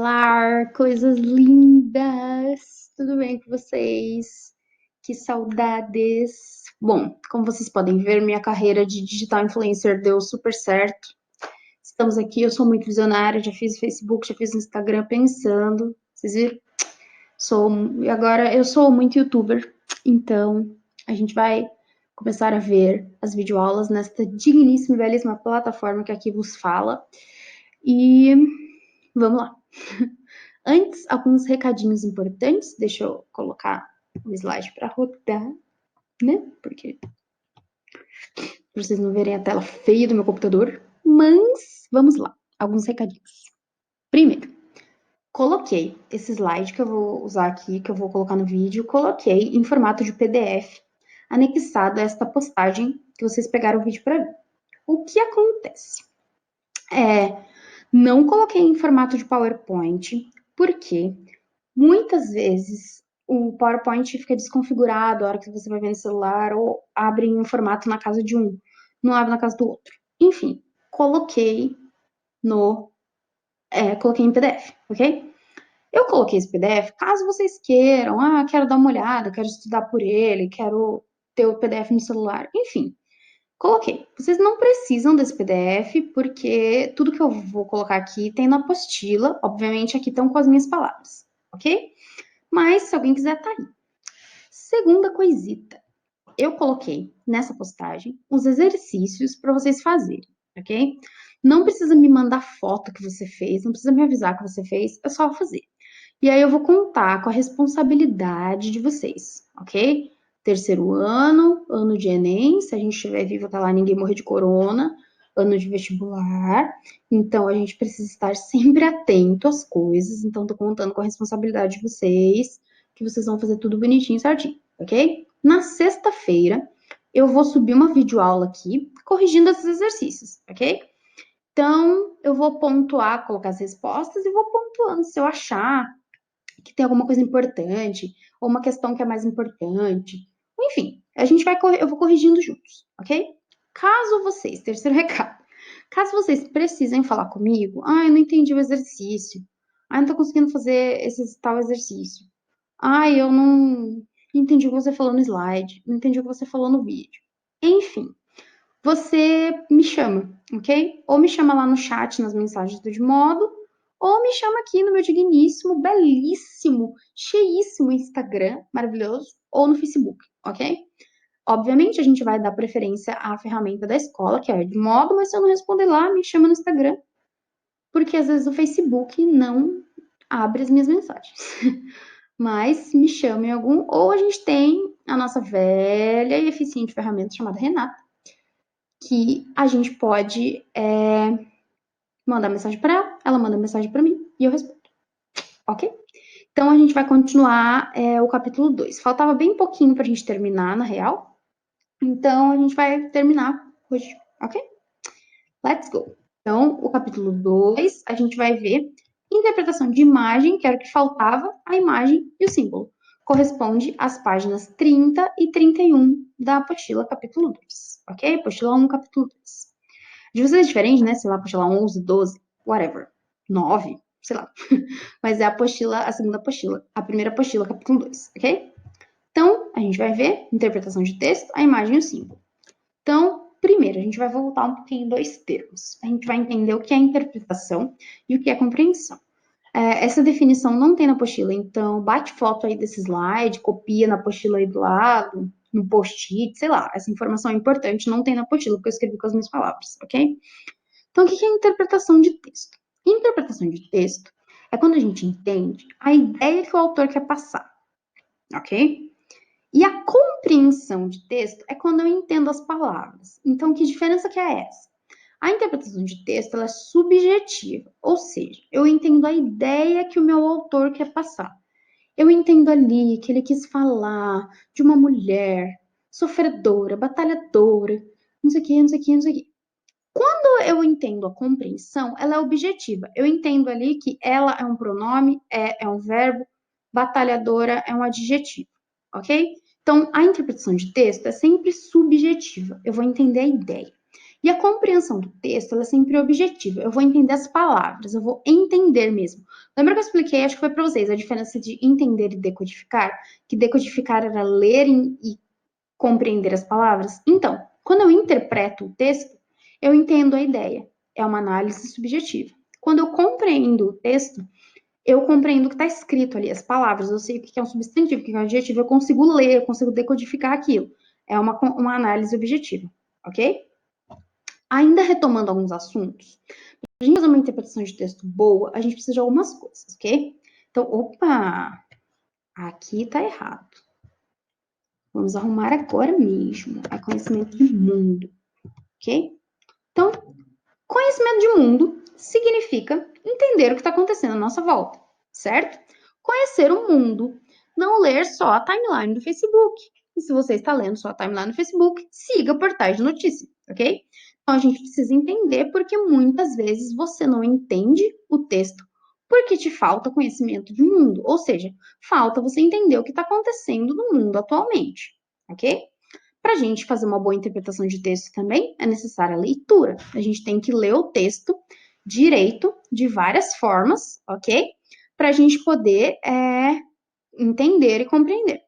Olá, coisas lindas! Tudo bem com vocês? Que saudades! Bom, como vocês podem ver, minha carreira de digital influencer deu super certo. Estamos aqui, eu sou muito visionária, já fiz Facebook, já fiz Instagram pensando. Vocês viram? Agora eu sou muito youtuber, então a gente vai começar a ver as videoaulas nesta digníssima e belíssima plataforma que aqui vos fala. E vamos lá! Antes, alguns recadinhos importantes. Deixa eu colocar o slide para rodar, né? Porque pra vocês não verem a tela feia do meu computador. Mas vamos lá, alguns recadinhos. Primeiro, coloquei esse slide que eu vou usar aqui, que eu vou colocar no vídeo, coloquei em formato de PDF, anexado a esta postagem que vocês pegaram o vídeo para ver. O que acontece? Não coloquei em formato de PowerPoint, porque muitas vezes o PowerPoint fica desconfigurado a hora que você vai ver no celular ou abre em um formato na casa de um, não abre na casa do outro. Enfim, coloquei coloquei em PDF, ok? Eu coloquei esse PDF caso vocês queiram, quero dar uma olhada, quero estudar por ele, quero ter o PDF no celular, enfim. Coloquei. Vocês não precisam desse PDF, porque tudo que eu vou colocar aqui tem na apostila. Obviamente, aqui estão com as minhas palavras, ok? Mas, se alguém quiser, tá aí. Segunda coisita. Eu coloquei nessa postagem os exercícios para vocês fazerem, ok? Não precisa me mandar foto que você fez, não precisa me avisar que você fez, é só fazer. E aí eu vou contar com a responsabilidade de vocês, ok? Terceiro ano de Enem, se a gente estiver vivo até lá, ninguém morrer de corona, ano de vestibular, então a gente precisa estar sempre atento às coisas, então tô contando com a responsabilidade de vocês, que vocês vão fazer tudo bonitinho, certinho, ok? Na sexta-feira, eu vou subir uma videoaula aqui, corrigindo esses exercícios, ok? Então, eu vou pontuar, colocar as respostas e vou pontuando se eu achar que tem alguma coisa importante, ou uma questão que é mais importante. Enfim, eu vou corrigindo juntos, ok? Caso vocês, terceiro recado, caso vocês precisem falar comigo, eu não entendi o exercício, não tô conseguindo fazer esse tal exercício, eu não entendi o que você falou no slide, não entendi o que você falou no vídeo. Enfim, você me chama, ok? Ou me chama lá no chat, nas mensagens do Edmodo, ou me chama aqui no meu digníssimo, belíssimo, cheíssimo Instagram, maravilhoso, ou no Facebook, ok? Obviamente, a gente vai dar preferência à ferramenta da escola, que é o Edmodo, mas se eu não responder lá, me chama no Instagram, porque às vezes o Facebook não abre as minhas mensagens. Mas me chama em algum, ou a gente tem a nossa velha e eficiente ferramenta chamada Renata, que a gente pode mandar mensagem para ela manda mensagem para mim e eu respondo, ok? Então a gente vai continuar o capítulo 2. Faltava bem pouquinho para a gente terminar, na real. Então a gente vai terminar hoje, ok? Let's go! Então, o capítulo 2, a gente vai ver interpretação de imagem, que era o que faltava, a imagem e o símbolo. Corresponde às páginas 30 e 31 da apostila capítulo 2, ok? Apostila 1, capítulo 2. De vocês é diferente, né? Sei lá, apostila 11, 12, whatever. 9, sei lá. Mas é a apostila, a segunda apostila. A primeira apostila, capítulo 2, ok? Então, a gente vai ver interpretação de texto, a imagem e o símbolo. Então, primeiro, a gente vai voltar um pouquinho em dois termos. A gente vai entender o que é interpretação e o que é compreensão. Essa definição não tem na apostila, então bate foto aí desse slide, copia na apostila aí do lado, no post-it, sei lá. Essa informação é importante, não tem na apostila, porque eu escrevi com as minhas palavras, ok? Então, o que é interpretação de texto? Interpretação de texto é quando a gente entende a ideia que o autor quer passar, ok? E a compreensão de texto é quando eu entendo as palavras. Então, que diferença que é essa? A interpretação de texto ela é subjetiva, ou seja, eu entendo a ideia que o meu autor quer passar. Eu entendo ali que ele quis falar de uma mulher sofredora, batalhadora, não sei o que, não sei o que, não sei o que. Quando eu entendo a compreensão, ela é objetiva. Eu entendo ali que ela é um pronome, é um verbo, batalhadora é um adjetivo, ok? Então, a interpretação de texto é sempre subjetiva. Eu vou entender a ideia. E a compreensão do texto, ela é sempre objetiva. Eu vou entender as palavras, eu vou entender mesmo. Lembra que eu expliquei, acho que foi para vocês, a diferença de entender e decodificar? Que decodificar era ler e compreender as palavras? Então, quando eu interpreto o texto, eu entendo a ideia. É uma análise subjetiva. Quando eu compreendo o texto, eu compreendo o que está escrito ali, as palavras, eu sei o que é um substantivo, o que é um adjetivo, eu consigo ler, eu consigo decodificar aquilo. É uma análise objetiva, ok? Ainda retomando alguns assuntos, para a gente fazer uma interpretação de texto boa, a gente precisa de algumas coisas, ok? Então, opa, aqui tá errado. Vamos arrumar agora mesmo. É conhecimento de mundo, ok? Então, conhecimento de mundo significa entender o que está acontecendo à nossa volta, certo? Conhecer o mundo, não ler só a timeline do Facebook. E se você está lendo só a timeline do Facebook, siga portais de notícia, ok? Então a gente precisa entender porque muitas vezes você não entende o texto porque te falta conhecimento de mundo, ou seja, falta você entender o que está acontecendo no mundo atualmente, ok? Para a gente fazer uma boa interpretação de texto também, é necessária a leitura. A gente tem que ler o texto direito, de várias formas, ok? Para a gente poder entender e compreender.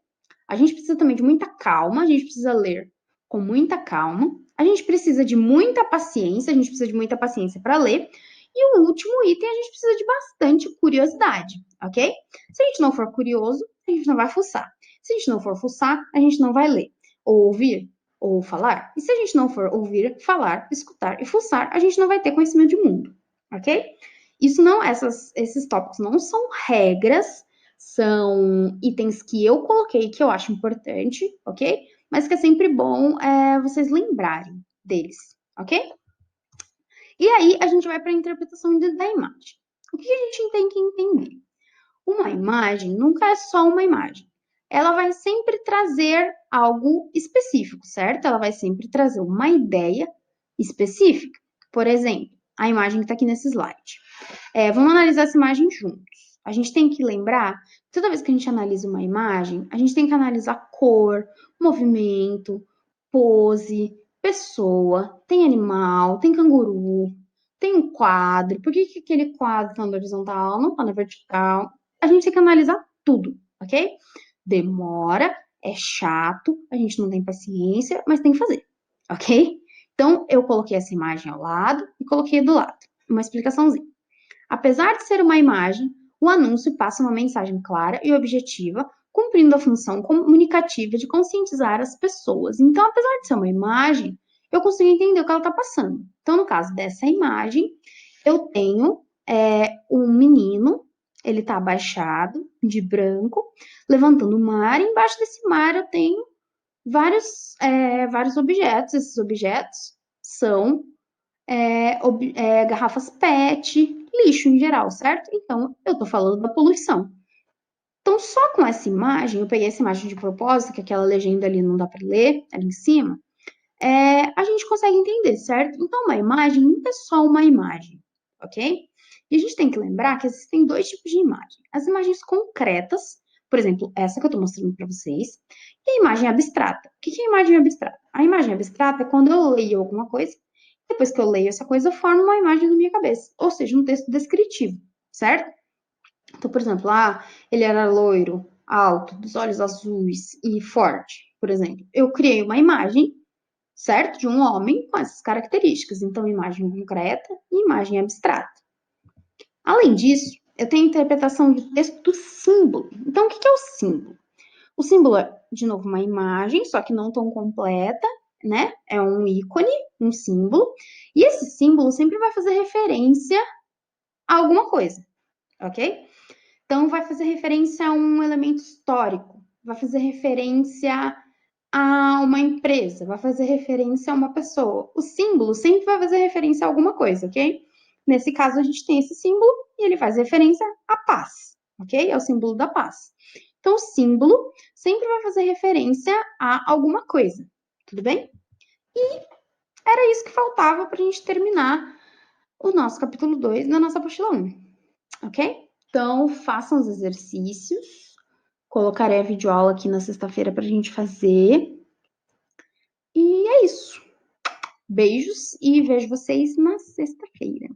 A gente precisa também de muita calma, a gente precisa ler com muita calma, a gente precisa de muita paciência, a gente precisa de muita paciência para ler. E o último item, a gente precisa de bastante curiosidade, ok? Se a gente não for curioso, a gente não vai fuçar. Se a gente não for fuçar, a gente não vai ler, ou ouvir, ou falar. E se a gente não for ouvir, falar, escutar e fuçar, a gente não vai ter conhecimento de mundo, ok? Isso não, esses tópicos não são regras, são itens que eu coloquei que eu acho importante, ok? Mas que é sempre bom vocês lembrarem deles, ok? E aí a gente vai para a interpretação da imagem. O que a gente tem que entender? Uma imagem nunca é só uma imagem. Ela vai sempre trazer algo específico, certo? Ela vai sempre trazer uma ideia específica. Por exemplo, a imagem que está aqui nesse slide. Vamos analisar essa imagem juntos. A gente tem que lembrar, toda vez que a gente analisa uma imagem, a gente tem que analisar cor, movimento, pose, pessoa, tem animal, tem canguru, tem um quadro, por que aquele quadro está na horizontal, não está na vertical? A gente tem que analisar tudo, ok? Demora, é chato, a gente não tem paciência, mas tem que fazer, ok? Então, eu coloquei essa imagem ao lado e coloquei do lado, uma explicaçãozinha. Apesar de ser uma imagem, o anúncio passa uma mensagem clara e objetiva, cumprindo a função comunicativa de conscientizar as pessoas. Então, apesar de ser uma imagem, eu consigo entender o que ela está passando. Então, no caso dessa imagem, eu tenho um menino, ele está abaixado, de branco, levantando o mar, e embaixo desse mar eu tenho vários objetos. Esses objetos são garrafas PET, lixo em geral, certo? Então, eu estou falando da poluição. Então, só com essa imagem, eu peguei essa imagem de propósito, que aquela legenda ali não dá para ler, ali em cima, a gente consegue entender, certo? Então, uma imagem nunca é só uma imagem, ok? E a gente tem que lembrar que existem dois tipos de imagem. As imagens concretas, por exemplo, essa que eu estou mostrando para vocês, e a imagem abstrata. O que é a imagem abstrata? A imagem abstrata é quando eu leio alguma coisa, depois que eu leio essa coisa, eu formo uma imagem na minha cabeça, ou seja, um texto descritivo, certo? Então, por exemplo, ele era loiro, alto, dos olhos azuis e forte, por exemplo. Eu criei uma imagem, certo? De um homem com essas características. Então, imagem concreta e imagem abstrata. Além disso, eu tenho a interpretação de texto do símbolo. Então, o que é o símbolo? O símbolo é, de novo, uma imagem, só que não tão completa, né? É um ícone, um símbolo. E esse símbolo sempre vai fazer referência a alguma coisa, ok? Então, vai fazer referência a um elemento histórico, vai fazer referência a uma empresa, vai fazer referência a uma pessoa. O símbolo sempre vai fazer referência a alguma coisa, ok? Nesse caso, a gente tem esse símbolo e ele faz referência à paz, ok? É o símbolo da paz. Então, o símbolo sempre vai fazer referência a alguma coisa, tudo bem? E era isso que faltava para a gente terminar o nosso capítulo 2 da nossa apostila 1, ok? Então, façam os exercícios. Colocarei a videoaula aqui na sexta-feira para a gente fazer. E é isso. Beijos e vejo vocês na sexta-feira.